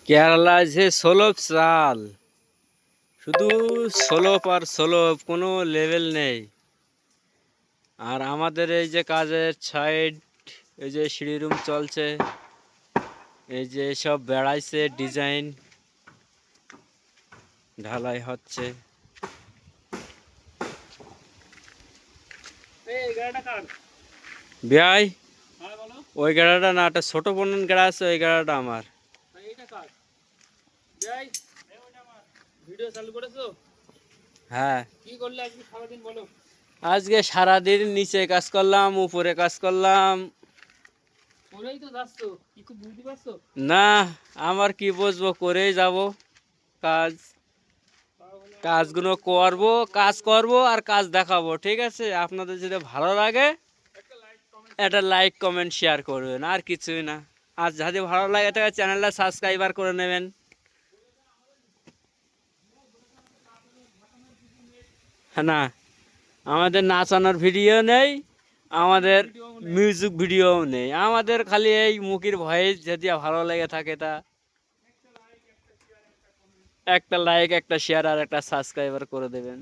কেরালা যে সোলপ চাল, শুধু সোলপ আর সোলপ, কোনো লেভেল নেই। আর আমাদের এই যে কাজের সাইড, এই যে সিঁড়ি রুম চলছে, এই যে সব বেড়াইছে, ডিজাইন ঢালাই হচ্ছে। ভাই ওই গাড়াটা না, একটা ছোট বনন গাড়া আছে, ওই গাড়াটা আমার। হ্যাঁ, আজকে সারাদিন নিচে কাজ করলাম, উপরে কাজ করলাম। না, আমার কি বুঝবো, করেই যাব কাজ। কাজগুলো করব, কাজ করব আর কাজ দেখাবো। ঠিক আছে, আপনাদের যদি ভালো লাগে একটা লাইক কমেন্ট শেয়ার করবেন, আর কিছুই না। আর যদি ভালো লাগে তাহলে চ্যানেলটা সাবস্ক্রাইবার করে নেবেন। হ্যাঁ না, আমাদের নাচানোর ভিডিও নেই, আমাদের মিউজিক ভিডিওও নেই, আমাদের খালি এই মুখের ভয়েস। যদি ভালো লেগে থাকে তা একটা লাইক, একটা শেয়ার আর একটা সাবস্ক্রাইবার করে দেবেন।